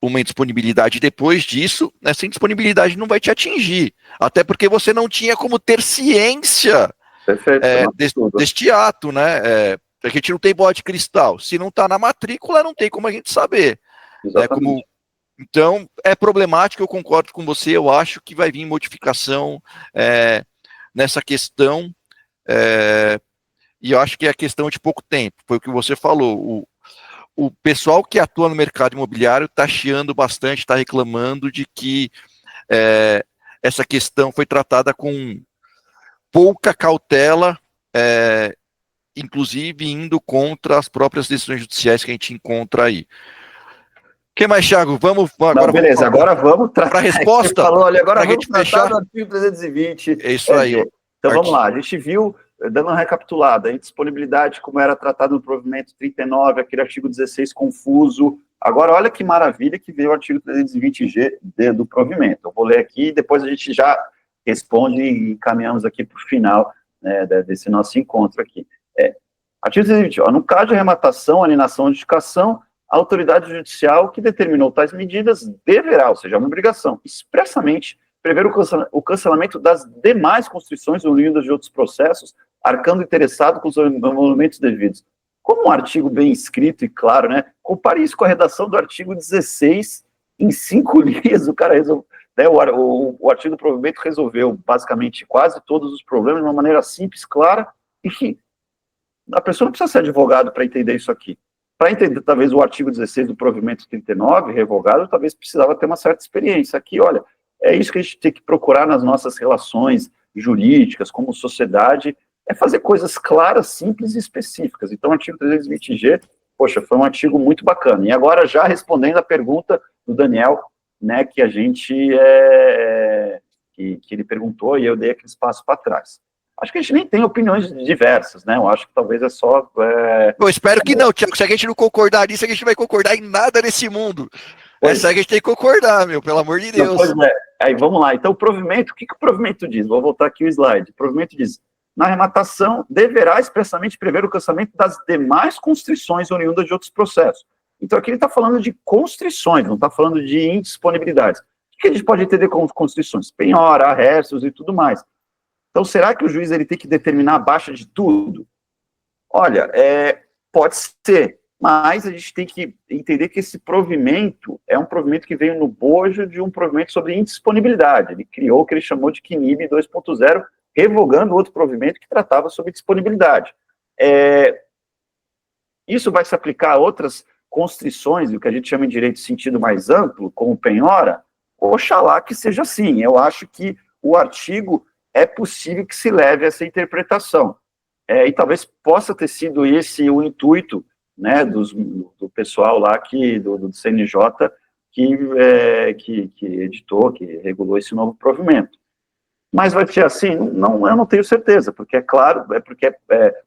uma indisponibilidade depois disso, essa indisponibilidade não vai te atingir, até porque você não tinha como ter ciência deste ato, né? A gente não tem bola de cristal. Se não está na matrícula, não tem como a gente saber. Então, é problemático, eu concordo com você, eu acho que vai vir modificação nessa questão, e eu acho que é questão de pouco tempo, foi o que você falou, o pessoal que atua no mercado imobiliário está chiando bastante, está reclamando de que essa questão foi tratada com pouca cautela, inclusive indo contra as próprias decisões judiciais que a gente encontra aí. O que mais, Thiago? Agora vamos tratar. Para a resposta? Agora vamos tratar do artigo 320. É isso aí. Então vamos lá, a gente viu, dando uma recapitulada, a indisponibilidade, como era tratado no provimento 39, aquele artigo 16 confuso. Agora, olha que maravilha que veio o artigo 320G do provimento. Eu vou ler aqui e depois a gente já responde e caminhamos aqui para o final, né, desse nosso encontro aqui. Artigo 320, no caso de arrematação, alienação ou edificação, a autoridade judicial que determinou tais medidas deverá, ou seja, é uma obrigação, expressamente prever o cancelamento das demais constrições oriundas de outros processos, arcando interessado com os emolumentos devidos. Como um artigo bem escrito e claro, né? Compare isso com a redação do artigo 16, em 5 linhas, o cara resolveu, né, o artigo do provimento resolveu basicamente quase todos os problemas de uma maneira simples, clara, e que a pessoa não precisa ser advogado para entender isso aqui. Para entender, talvez, o artigo 16 do provimento 39, revogado, talvez precisava ter uma certa experiência. Aqui, olha, é isso que a gente tem que procurar nas nossas relações, jurídicas, como sociedade, é fazer coisas claras, simples e específicas. Então, o artigo 320G, poxa, foi um artigo muito bacana. E agora, já respondendo a pergunta do Daniel, né, que a gente, que ele perguntou, e eu dei aquele espaço para trás. Acho que a gente nem tem opiniões diversas, né, eu acho que talvez é só... Eu espero que não, Tiago, se a gente não concordar nisso, a gente não vai concordar em nada nesse mundo. Essa a gente tem que concordar, meu, pelo amor de Deus. Pois é. Aí, vamos lá. Então, o provimento, o que o provimento diz? Vou voltar aqui o slide. O provimento diz, na arrematação, deverá expressamente prever o cancelamento das demais constrições oriundas de outros processos. Então, aqui ele está falando de constrições, não está falando de indisponibilidades. O que a gente pode entender como constrições? Penhora, arrestos e tudo mais. Então, será que o juiz ele tem que determinar a baixa de tudo? Olha, pode ser, mas a gente tem que entender que esse provimento é um provimento que veio no bojo de um provimento sobre indisponibilidade. Ele criou o que ele chamou de CNIB 2.0, revogando outro provimento que tratava sobre disponibilidade. Isso vai se aplicar a outras constrições, o que a gente chama de direito de sentido mais amplo, como penhora? Oxalá que seja assim. Eu acho que o artigo é possível que se leve a essa interpretação. E talvez possa ter sido esse o intuito, né, do pessoal lá do CNJ que editou, que regulou esse novo provimento. Mas vai ser assim? Não, eu não tenho certeza, porque é claro, porque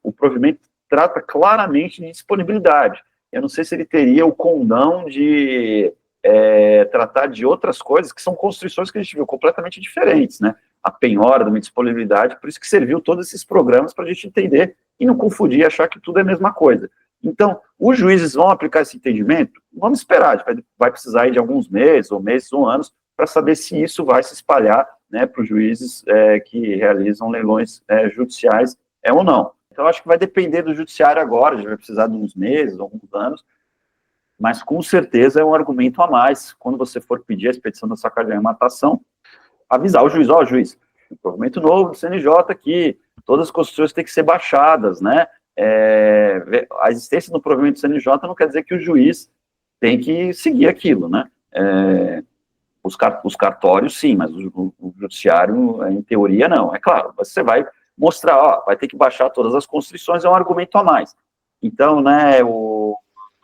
o provimento trata claramente de disponibilidade. Eu não sei se ele teria o condão de tratar de outras coisas que são constrições que a gente viu completamente diferentes, né? A penhora de uma disponibilidade, por isso que serviu todos esses programas para a gente entender e não confundir e achar que tudo é a mesma coisa. Então, os juízes vão aplicar esse entendimento? Vamos esperar, a gente vai precisar de alguns meses ou anos para saber se isso vai se espalhar, né, para os juízes que realizam leilões judiciais ou não. Então, acho que vai depender do judiciário agora, a gente vai precisar de uns meses, alguns anos, mas com certeza é um argumento a mais, quando você for pedir a expedição da sua carta de arrematação, avisar o juiz, juiz, um provimento novo do CNJ aqui, todas as constituições têm que ser baixadas, né, a existência do provimento do CNJ não quer dizer que o juiz tem que seguir aquilo, né, os cartórios sim, mas o judiciário, em teoria, não, é claro, você vai mostrar, vai ter que baixar todas as constrições, é um argumento a mais. Então, né, o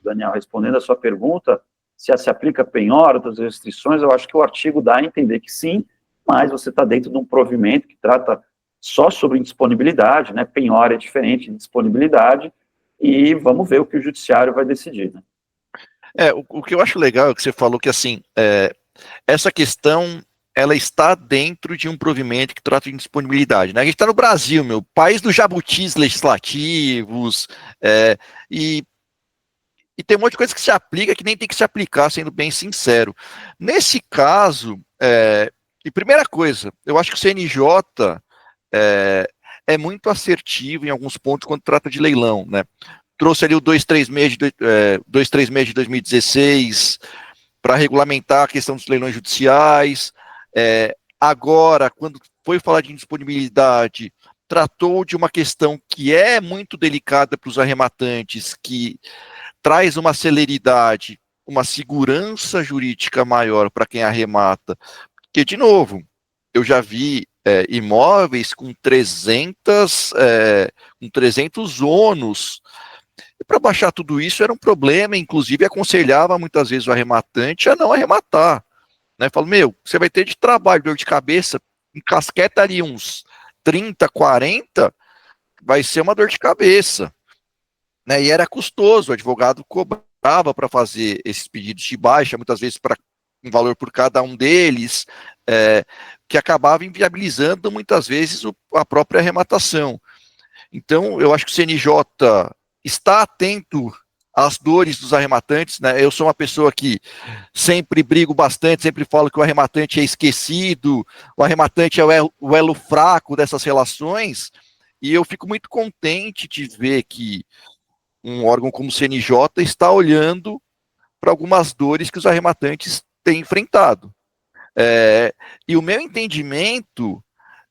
Daniel, respondendo a sua pergunta, se aplica penhora, outras restrições, eu acho que o artigo dá a entender que sim, mas você está dentro de um provimento que trata só sobre indisponibilidade, né, penhora é diferente de disponibilidade, e vamos ver o que o judiciário vai decidir, né. O que eu acho legal é que você falou que, assim, essa questão, ela está dentro de um provimento que trata de indisponibilidade, né? A gente está no Brasil, meu, país dos jabutis legislativos, e tem um monte de coisa que se aplica que nem tem que se aplicar, sendo bem sincero. Nesse caso, e primeira coisa, eu acho que o CNJ é muito assertivo em alguns pontos quando trata de leilão, né? Trouxe ali o 236 de 2016 para regulamentar a questão dos leilões judiciais. Agora, quando foi falar de indisponibilidade, tratou de uma questão que é muito delicada para os arrematantes, que traz uma celeridade, uma segurança jurídica maior para quem arremata. Porque, de novo, eu já vi imóveis com 300 ônus. E para baixar tudo isso era um problema, inclusive aconselhava muitas vezes o arrematante a não arrematar. Né? Falo, você vai ter de trabalho, dor de cabeça, encasqueta ali uns 30, 40, vai ser uma dor de cabeça. Né? E era custoso, o advogado cobrava para fazer esses pedidos de baixa, muitas vezes um valor por cada um deles, que acabava inviabilizando muitas vezes a própria arrematação. Então, eu acho que o CNJ está atento às dores dos arrematantes, né? Eu sou uma pessoa que sempre brigo bastante, sempre falo que o arrematante é esquecido, o arrematante é o elo fraco dessas relações, e eu fico muito contente de ver que um órgão como o CNJ está olhando para algumas dores que os arrematantes têm enfrentado. E o meu entendimento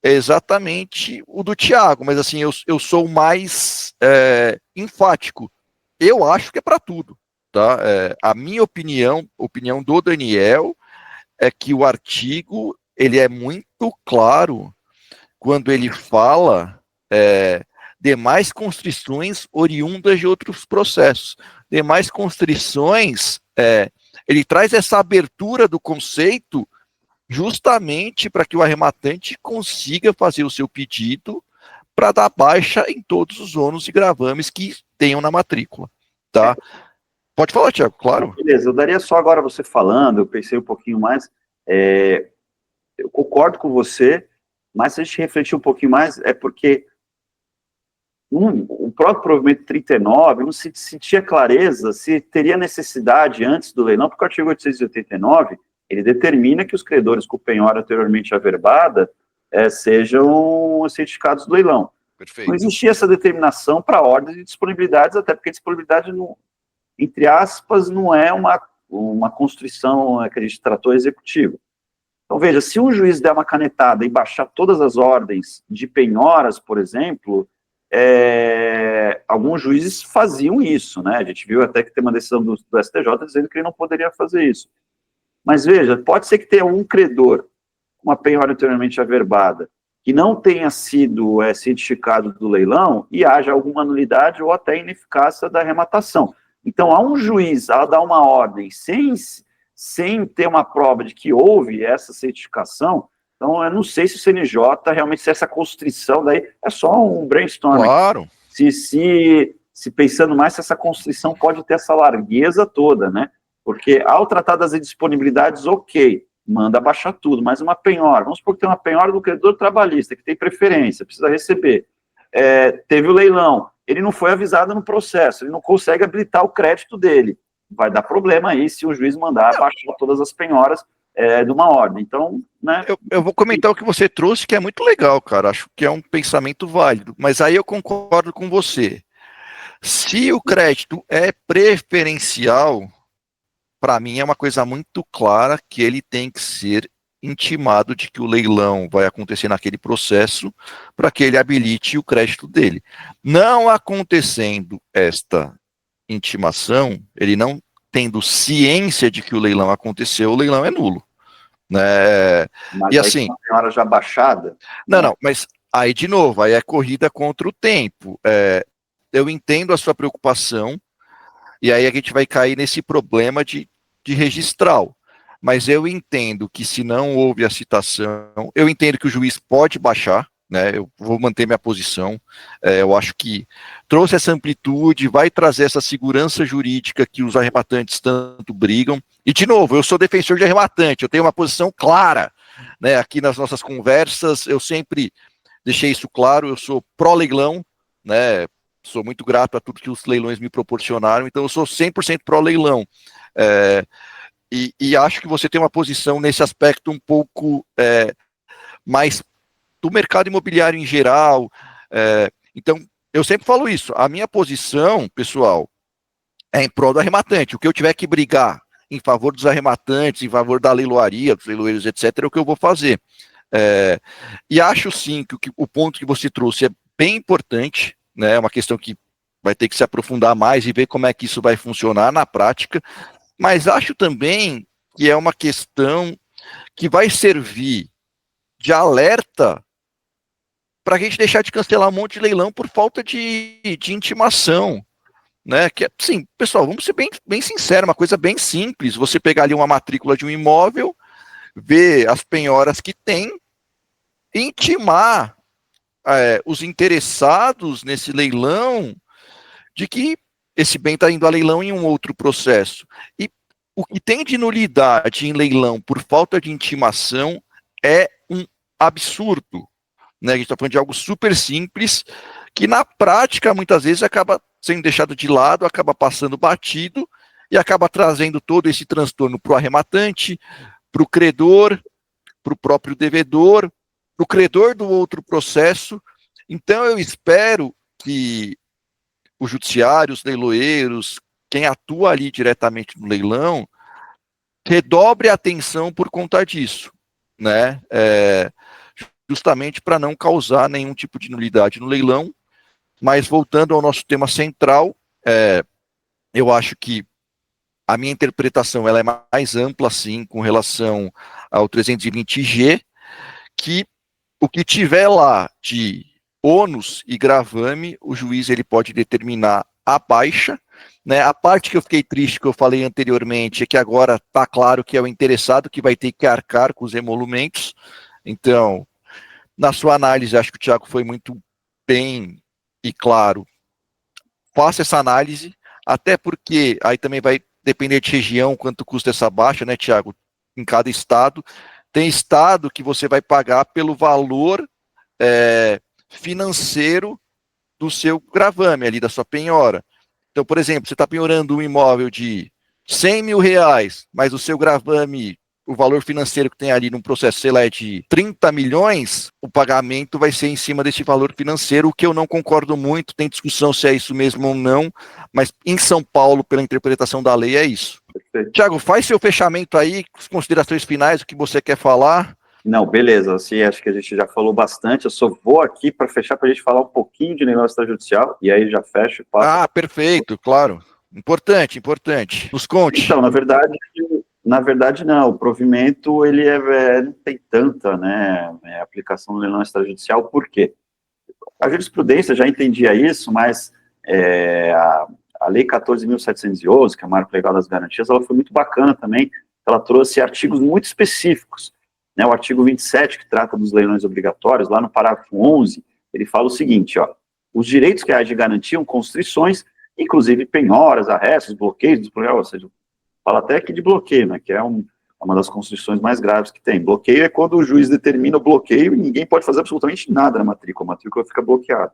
é exatamente o do Tiago, mas assim, eu sou mais enfático. Eu acho que é para tudo. Tá? A minha opinião do Daniel, é que o artigo ele é muito claro quando ele fala demais constrições oriundas de outros processos. Demais constrições, ele traz essa abertura do conceito justamente para que o arrematante consiga fazer o seu pedido para dar baixa em todos os ônus e gravames que tenham na matrícula, tá? Pode falar, Tiago, claro. Beleza, eu daria só agora você falando, eu pensei um pouquinho mais, eu concordo com você, mas se a gente refletir um pouquinho mais, é porque o próprio provimento 39 não se sentia clareza se teria necessidade antes do leilão, porque o artigo 889, ele determina que os credores com penhora anteriormente averbada sejam cientificados do leilão. Perfeito. Não existia essa determinação para ordens de disponibilidades, até porque disponibilidade, entre aspas, não é uma constrição que a gente tratou executiva. Então, veja, se um juiz der uma canetada e baixar todas as ordens de penhoras, por exemplo, alguns juízes faziam isso, né? A gente viu até que tem uma decisão do STJ dizendo que ele não poderia fazer isso. Mas veja, pode ser que tenha um credor com uma penhora anteriormente averbada que não tenha sido cientificado do leilão e haja alguma nulidade ou até ineficácia da arrematação. Então, há um juiz a dar uma ordem sem ter uma prova de que houve essa certificação. Então, eu não sei se o CNJ realmente, se essa constrição daí é só um brainstorm. Claro. Se pensando mais, se essa constrição pode ter essa largueza toda, né? Porque ao tratar das indisponibilidades, ok, manda baixar tudo, mas uma penhora, vamos supor que tem uma penhora do credor trabalhista, que tem preferência, precisa receber. Teve o leilão, ele não foi avisado no processo, ele não consegue habilitar o crédito dele. Vai dar problema aí se o juiz mandar baixar todas as penhoras de uma ordem. Então, né? Eu vou comentar o que você trouxe, que é muito legal, cara. Acho que é um pensamento válido. Mas aí eu concordo com você. Se o crédito é preferencial, para mim é uma coisa muito clara que ele tem que ser intimado de que o leilão vai acontecer naquele processo para que ele habilite o crédito dele. Não acontecendo esta intimação, ele não tendo ciência de que o leilão aconteceu, o leilão é nulo. Né? Mas e aí assim, uma penhora já baixada? Não, mas aí de novo, aí é corrida contra o tempo. Eu entendo a sua preocupação, e aí a gente vai cair nesse problema de registral. Mas eu entendo que se não houve a citação, eu entendo que o juiz pode baixar, né? Eu vou manter minha posição. Eu acho que trouxe essa amplitude, vai trazer essa segurança jurídica que os arrematantes tanto brigam. E, de novo, eu sou defensor de arrematante, eu tenho uma posição clara, né? Aqui nas nossas conversas, eu sempre deixei isso claro, eu sou pró-leilão, né? Sou muito grato a tudo que os leilões me proporcionaram, então eu sou 100% pró-leilão. E acho que você tem uma posição nesse aspecto um pouco mais do mercado imobiliário em geral. Então, eu sempre falo isso. A minha posição, pessoal, é em prol do arrematante. O que eu tiver que brigar em favor dos arrematantes, em favor da leiloaria, dos leiloeiros, etc., é o que eu vou fazer. E acho sim que o ponto que você trouxe é bem importante, né? É uma questão que vai ter que se aprofundar mais e ver como é que isso vai funcionar na prática. Mas acho também que é uma questão que vai servir de alerta para a gente deixar de cancelar um monte de leilão por falta de intimação, né? Que sim, pessoal, vamos ser bem sinceros, uma coisa bem simples. Você pegar ali uma matrícula de um imóvel, ver as penhoras que tem, intimar os interessados nesse leilão de que esse bem está indo a leilão em um outro processo. E o que tem de nulidade em leilão por falta de intimação é um absurdo. Né? A gente está falando de algo super simples, que na prática, muitas vezes, acaba sendo deixado de lado, acaba passando batido e acaba trazendo todo esse transtorno para o arrematante, para o credor, para o próprio devedor, para o credor do outro processo. Então, eu espero que o judiciário, os leiloeiros, quem atua ali diretamente no leilão, redobre a atenção por conta disso, né? Justamente para não causar nenhum tipo de nulidade no leilão. Mas voltando ao nosso tema central, eu acho que a minha interpretação ela é mais ampla, sim, com relação ao 320G, que o que tiver lá de ônus e gravame, o juiz ele pode determinar a baixa, né? A parte que eu fiquei triste, que eu falei anteriormente, é que agora está claro que é o interessado que vai ter que arcar com os emolumentos. Então, na sua análise, acho que o Thiago foi muito bem e claro. Faça essa análise, até porque aí também vai depender de região, quanto custa essa baixa, né, Thiago? Em cada estado. Tem estado que você vai pagar pelo valor financeiro do seu gravame ali, da sua penhora. Então, por exemplo, você está penhorando um imóvel de R$ 100.000, mas o seu gravame, o valor financeiro que tem ali num processo, sei lá, é de 30 milhões, o pagamento vai ser em cima desse valor financeiro, o que eu não concordo muito, tem discussão se é isso mesmo ou não, mas em São Paulo, pela interpretação da lei, é isso. Tiago, faz seu fechamento aí, as considerações finais, o que você quer falar. Não, beleza, assim, acho que a gente já falou bastante, eu só vou aqui para fechar, para a gente falar um pouquinho de negócio extrajudicial, e aí já fecho e passo. Perfeito, claro. Importante. Nos conte. Então, na verdade não, o provimento, ele não tem tanta, né, aplicação no leilão extrajudicial, por quê? A jurisprudência já entendia isso, mas a Lei 14.711, que é o Marco Legal das Garantias, ela foi muito bacana também, ela trouxe artigos muito específicos, né, o artigo 27, que trata dos leilões obrigatórios, lá no parágrafo 11, ele fala o seguinte, ó, os direitos reais de garantiam constrições, inclusive penhoras, arrestos, bloqueios, ou seja, fala até aqui de bloqueio, né, que é uma das constrições mais graves que tem. Bloqueio é quando o juiz determina o bloqueio e ninguém pode fazer absolutamente nada na matrícula, a matrícula fica bloqueada.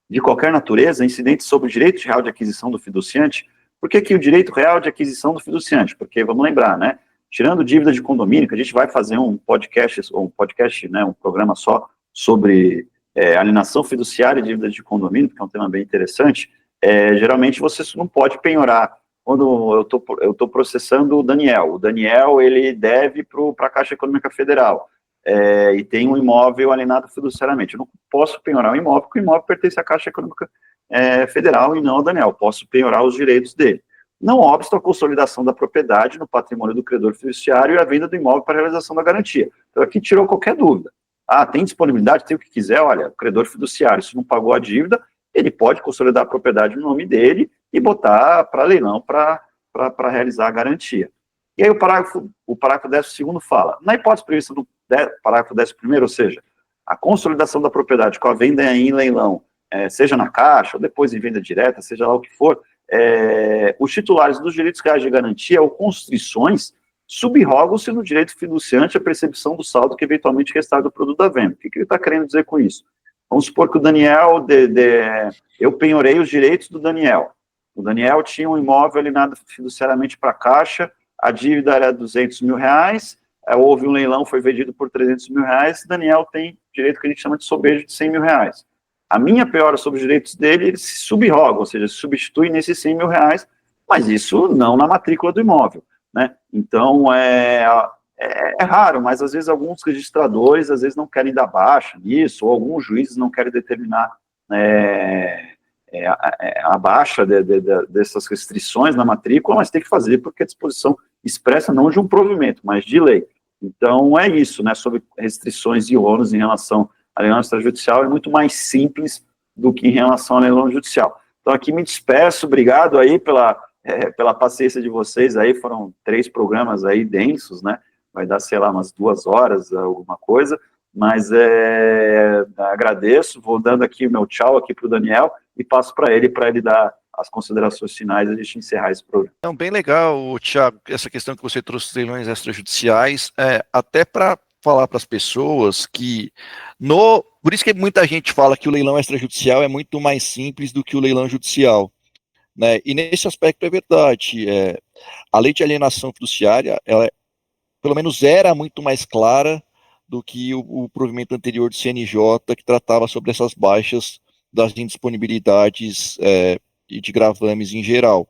De qualquer natureza, incidentes sobre o direito real de aquisição do fiduciante. Por que o direito real de aquisição do fiduciante? Porque, vamos lembrar, né, tirando dívida de condomínio, que a gente vai fazer um podcast, né, um programa só sobre alienação fiduciária e dívida de condomínio, que é um tema bem interessante, geralmente você não pode penhorar. Quando eu estou processando o Daniel ele deve para a Caixa Econômica Federal, e tem um imóvel alienado fiduciariamente. Eu não posso penhorar o imóvel, porque o imóvel pertence à Caixa Econômica Federal e não ao Daniel. Posso penhorar os direitos dele. Não obsta a consolidação da propriedade no patrimônio do credor fiduciário e a venda do imóvel para a realização da garantia. Então, aqui tirou qualquer dúvida. Tem disponibilidade, tem o que quiser, olha, o credor fiduciário, se não pagou a dívida, ele pode consolidar a propriedade no nome dele e botar para leilão para realizar a garantia. E aí o parágrafo 12º fala, na hipótese prevista do parágrafo 11º, ou seja, a consolidação da propriedade com a venda em leilão, seja na caixa ou depois em venda direta, seja lá o que for, os titulares dos direitos reais de garantia ou constrições subrogam-se no direito fiduciante a percepção do saldo que eventualmente restar do produto da venda. O que ele está querendo dizer com isso? Vamos supor que o Daniel, eu penhorei os direitos do Daniel. O Daniel tinha um imóvel alienado fiduciariamente para a Caixa, a dívida era R$200.000, houve um leilão, foi vendido por R$300.000, Daniel tem direito que a gente chama de sobejo de R$100.000. A minha penhora sobre os direitos dele, ele se subroga, ou seja, se substitui nesses R$100.000, mas isso não na matrícula do imóvel, né? Então, é raro, mas às vezes alguns registradores, às vezes não querem dar baixa nisso, ou alguns juízes não querem determinar a baixa dessas restrições na matrícula, mas tem que fazer porque a disposição expressa não de um provimento, mas de lei. Então, é isso, né, sobre restrições e ônus em relação a leilão extrajudicial é muito mais simples do que em relação ao leilão judicial. Então, aqui me despeço, obrigado aí pela paciência de vocês aí, foram 3 programas aí densos, né, vai dar, sei lá, umas 2 horas, alguma coisa, mas agradeço, vou dando aqui o meu tchau aqui para o Daniel e passo para ele dar as considerações finais e a gente encerrar esse programa. Então, bem legal, Thiago, essa questão que você trouxe dos leilões extrajudiciais, até para falar para as pessoas que por isso que muita gente fala que o leilão extrajudicial é muito mais simples do que o leilão judicial, né? E nesse aspecto é verdade. A lei de alienação fiduciária, ela pelo menos era muito mais clara do que o provimento anterior do CNJ, que tratava sobre essas baixas das indisponibilidades e de gravames em geral.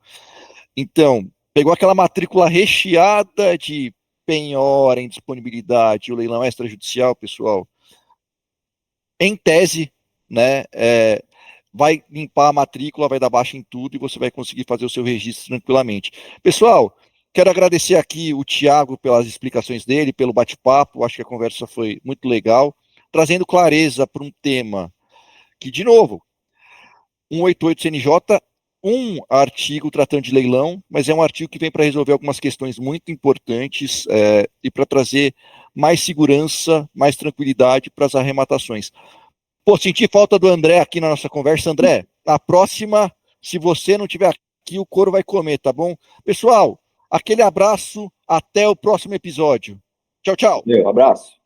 Então, pegou aquela matrícula recheada de penhora, indisponibilidade, o leilão extrajudicial, pessoal, em tese, né, vai limpar a matrícula, vai dar baixa em tudo e você vai conseguir fazer o seu registro tranquilamente. Pessoal, quero agradecer aqui o Thiago pelas explicações dele, pelo bate-papo, acho que a conversa foi muito legal. trazendo clareza para um tema que, de novo, 188 CNJ, um artigo tratando de leilão, mas é um artigo que vem para resolver algumas questões muito importantes e para trazer mais segurança, mais tranquilidade para as arrematações. Pô, senti falta do André aqui na nossa conversa. André, na próxima, se você não tiver aqui, o couro vai comer, tá bom? Pessoal, aquele abraço, até o próximo episódio. Tchau, tchau. Meu, abraço.